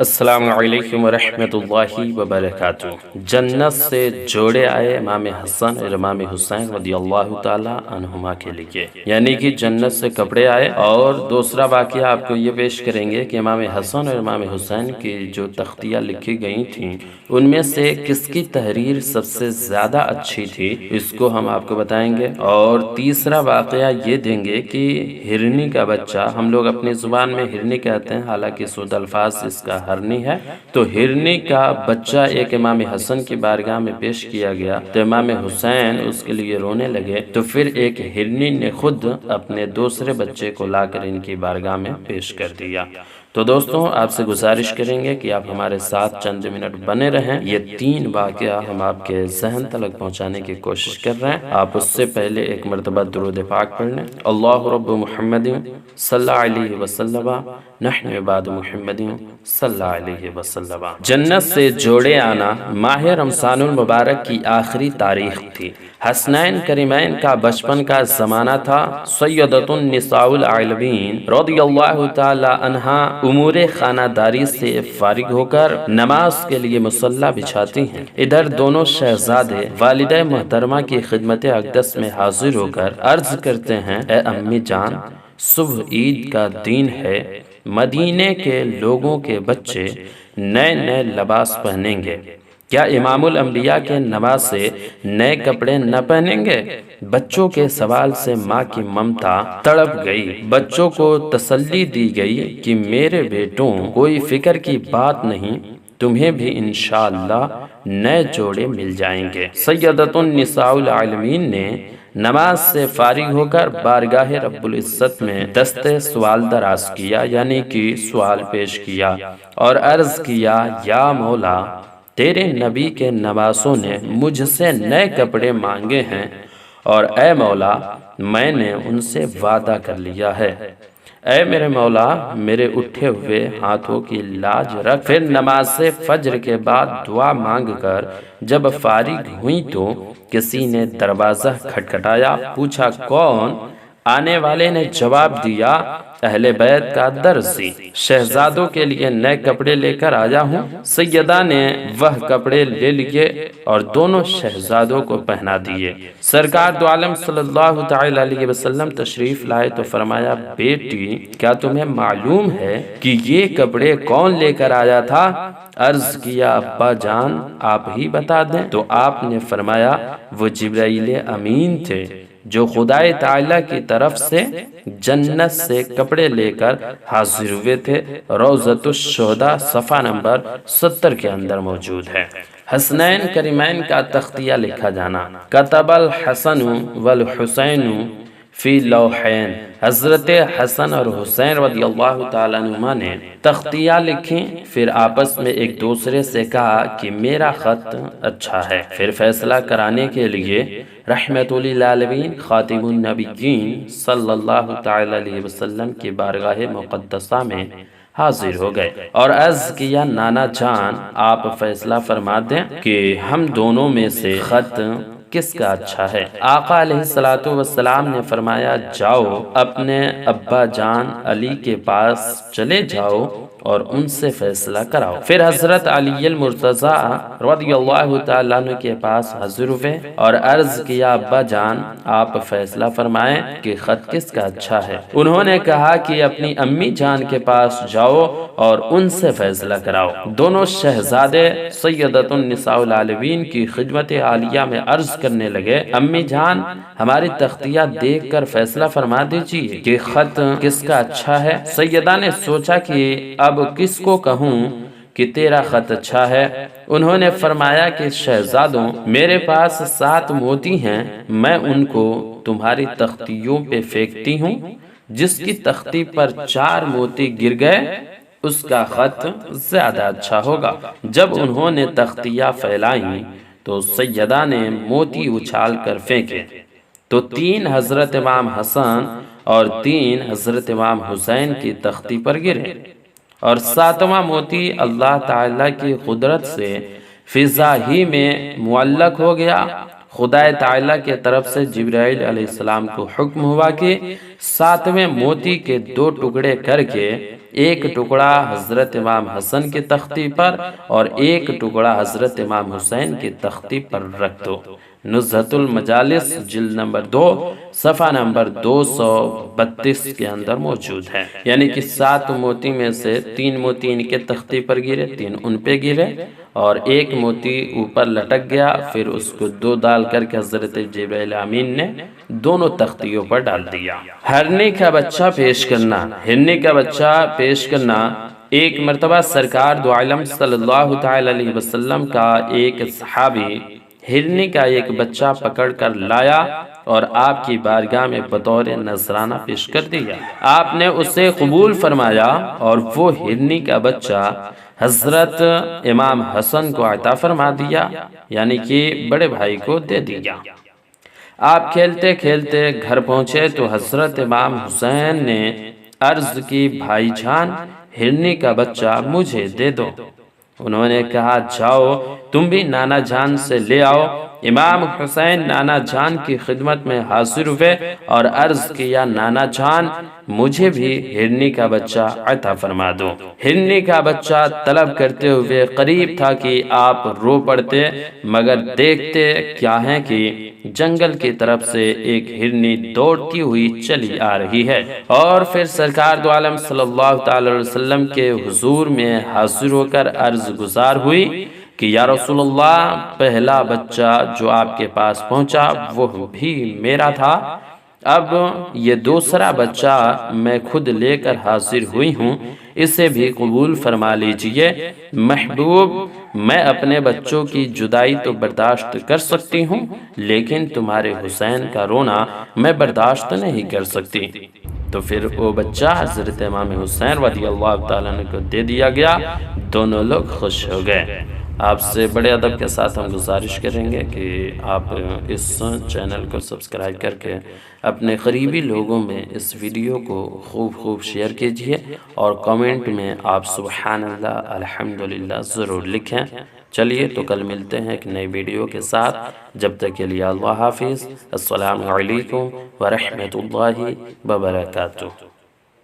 السلام علیکم ورحمۃ اللہ وبرکاتہ۔ جنت سے جوڑے آئے امام حسن اور امام حسین رضی اللہ تعالی عنہما کے لیے، یعنی کہ جنت سے کپڑے آئے۔ اور دوسرا واقعہ آپ کو یہ پیش کریں گے کہ امام حسن اور امام حسین کی جو تختیاں لکھی گئی تھیں ان میں سے کس کی تحریر سب سے زیادہ اچھی تھی، اس کو ہم آپ کو بتائیں گے۔ اور تیسرا واقعہ یہ دیں گے کہ ہرنی کا بچہ، ہم لوگ اپنی زبان میں ہرنی کہتے ہیں، حالانکہ سود الفاظ اس کا ہرنی ہے، تو ہرنی کا بچہ ایک امام حسن کی بارگاہ میں پیش کیا گیا تو امام حسین اس کے لیے رونے لگے، تو پھر ایک ہرنی نے خود اپنے دوسرے بچے کو لا کر ان کی بارگاہ میں پیش کر دیا۔ تو دوستوں، آپ سے گزارش کریں گے کہ آپ ہمارے ساتھ چند منٹ بنے رہیں۔ یہ تین واقعہ ہم آپ کے ذہن تلک پہنچانے کی کوشش کر رہے ہیں۔ آپ اس سے پہلے ایک مرتبہ درود پاک پڑھ لیں۔ اللہ رب محمد صلی اللہ علیہ وسلم نحن عباد محمد صلی اللہ علیہ وسلم۔ جنت سے جوڑے آنا ماہ رمضان المبارک کی آخری تاریخ تھی۔ حسنین کریمین کا بچپن کا زمانہ تھا۔ سیدۃ النساء العالمین رضی اللہ تعالی عنہا امور خانہ داری سے فارغ ہو کر نماز کے لیے مصلی بچھاتی ہیں۔ ادھر دونوں شہزادے والدہ محترمہ کی خدمت اقدس میں حاضر ہو کر عرض کرتے ہیں، اے امی جان، صبح عید کا دن ہے، مدینے کے لوگوں کے بچے نئے نئے لباس پہنیں گے، کیا امام الانبیاء کے نواسے نئے کپڑے نہ پہنیں گے؟ بچوں کے سوال سے ماں کی ممتا تڑپ گئی۔ بچوں کو تسلی دی گئی کہ میرے بیٹوں، کوئی فکر کی بات نہیں، تمہیں بھی انشاءاللہ نئے جوڑے مل جائیں گے۔ سیدۃ النساء العالمین نے نماز سے فارغ ہو کر بارگاہ رب العزت میں دست سوال دراز کیا، یعنی کہ سوال پیش کیا اور عرض کیا، یا مولا، تیرے نبی کے نواسوں نے مجھ سے نئے کپڑے مانگے ہیں، اور اے مولا، میں نے ان سے وعدہ کر لیا ہے۔ اے میرے مولا، میرے اٹھے ہوئے ہاتھوں کی لاج رکھ۔ پھر نماز فجر کے بعد دعا مانگ کر جب فارغ ہوئی تو کسی نے دروازہ کھٹکھٹایا، پوچھا کون؟ آنے والے نے جواب دیا، اہل بیت کا درزی، شہزادوں کے لیے نئے کپڑے لے کر آیا ہوں۔ سیدہ نے وہ کپڑے لے لیے اور دونوں شہزادوں کو پہنا دیے۔ سرکار دو عالم صلی اللہ تعالی علیہ وسلم تشریف لائے تو فرمایا، بیٹی، کیا تمہیں معلوم ہے کہ یہ کپڑے کون لے کر آیا تھا؟ عرض کیا، ابا جان، آپ ہی بتا دیں۔ تو آپ نے فرمایا، وہ جبرائیل امین تھے جو خدائے تعالیٰ کی طرف سے جنت سے کپڑے لے کر حاضر ہوئے تھے۔ روضۃ الشہداء صفحہ نمبر 70 کے اندر موجود ہے۔ حسنین کریمین کا تختیہ لکھا جانا۔ کتب الحسن والحسین فی لوحین، حضرت حسن اور حسین رضی اللہ تعالیٰ عنہما نے تختیہ لکھی، پھر آپس میں ایک دوسرے سے کہا کہ میرا خط اچھا ہے۔ پھر فیصلہ کرانے کے لیے رحمت للعالمین خاتم النبیین صلی اللہ تعالیٰ علیہ وسلم کی بارگاہ مقدسہ میں حاضر ہو گئے اور عرض کیا، نانا جان، آپ فیصلہ فرما دیں کہ ہم دونوں میں سے خط کس کا اچھا ہے؟ آقا علیہ السلام نے فرمایا، جاؤ اپنے ابا جان علی کے پاس چلے جاؤ اور ان سے فیصلہ کراؤ۔ پھر حضرت علی المرتضیٰ رضی اللہ تعالیٰ عنہ کے پاس حاضر ہوئے اور عرض کیا، ابا جان، آپ فیصلہ فرمائیں کہ خط کس کا اچھا ہے۔ انہوں نے کہا کہ اپنی امی جان کے پاس جاؤ اور ان سے فیصلہ کراؤ۔ دونوں شہزادے سیدۃ النساء العالمین کی خدمت عالیہ میں عرض کرنے لگے، امی جان، ہماری تختیہ دیکھ کر فیصلہ فرما دیجیے کہ خط کس کا اچھا ہے۔ سیدہ نے سوچا کہ اب کس کو کہوں کہ تیرا خط اچھا ہے۔ انہوں نے فرمایا کہ شہزادوں، میرے پاس 7 موتی ہیں، میں ان کو تمہاری تختیوں پہ پھینکتی ہوں، جس کی تختی پر 4 موتی گر گئے اس کا خط زیادہ اچھا ہوگا۔ جب انہوں نے تختیاں پھیلائیں تو سیدہ نے موتی اچھال کر پھینکے تو 3 حضرت امام حسن اور 3 حضرت امام حسین کی تختی پر گرے، اور 7واں موتی اللہ تعالیٰ کی قدرت سے فضا ہی میں معلق ہو گیا۔ خدا تعالیٰ کے طرف سے جبرائیل علیہ السلام کو حکم ہوا کہ 7ویں موتی کے 2 ٹکڑے کر کے ایک ٹکڑا حضرت امام حسن کی تختی پر اور ایک ٹکڑا حضرت امام حسین کی تختی پر رکھ دو۔ نزہۃ المجالس جلد نمبر 2 صفحہ نمبر 232 کے اندر موجود ہے۔ یعنی کہ 7 موتی میں سے 3 موتی ان کے تختی پر گرے، 3 ان پہ گرے اور 1 موتی اوپر لٹک گیا، پھر اس کو 2 ڈال کر کے حضرت جبرائیل امین نے دونوں تختیوں پر ڈال دیا۔ ہرنی کا بچہ پیش کرنا، ہرنی کا بچہ پیش کرنا۔ ایک مرتبہ سرکار دو عالم صلی اللہ تعالی علیہ وسلم کا ایک صحابی ہرنی کا ایک بچہ پکڑ کر لایا اور آپ کی بارگاہ میں بطور نذرانہ پیش کر دیا۔ آپ نے اسے قبول فرمایا اور وہ ہرنی کا بچہ حضرت امام حسن کو عطا فرما دیا، یعنی کہ بڑے بھائی کو دے دیا۔ آپ کھیلتے کھیلتے گھر پہنچے تو حضرت امام حسین نے عرض کی، بھائی جان ہرنی کا بچہ مجھے دے دو۔ انہوں نے کہا، جاؤ تم بھی نانا جان سے لے آؤ۔ امام حسین نانا جان کی خدمت میں حاضر ہوئے اور عرض کیا، نانا جان مجھے بھی ہرنی کا بچہ عطا فرما دو۔ ہرنی کا بچہ طلب کرتے ہوئے قریب تھا کہ آپ رو پڑتے، مگر دیکھتے کیا ہے کہ جنگل کی طرف سے ایک ہرنی دوڑتی ہوئی چلی آ رہی ہے، اور پھر سرکار دو عالم صلی اللہ تعالی علیہ وسلم کے حضور میں حاضر ہو کر عرض گزار ہوئی کہ یا رسول اللہ، پہلا بچہ جو آپ کے پاس پہنچا وہ بھی میرا تھا، اب یہ دوسرا بچہ میں خود لے کر حاضر ہوئی ہوں، اسے بھی قبول فرما لیجئے۔ محبوب، میں اپنے بچوں کی جدائی تو برداشت کر سکتی ہوں، لیکن تمہارے حسین کا رونا میں برداشت نہیں کر سکتی۔ تو پھر وہ بچہ حضرت امام حسین رضی اللہ تعالیٰ عنہ کو دے دیا گیا، دونوں لوگ خوش ہو گئے۔ آپ سے بڑے ادب کے ساتھ ہم گزارش کریں گے کہ آپ اس چینل کو سبسکرائب کر کے اپنے قریبی لوگوں میں اس ویڈیو کو خوب شیئر کیجئے، اور کامنٹ میں آپ سبحان اللہ الحمدللہ ضرور لکھیں۔ چلیے تو کل ملتے ہیں ایک نئی ویڈیو کے ساتھ، جب تک کے لیے اللہ حافظ۔ السلام علیکم ورحمۃ اللہ وبرکاتہ۔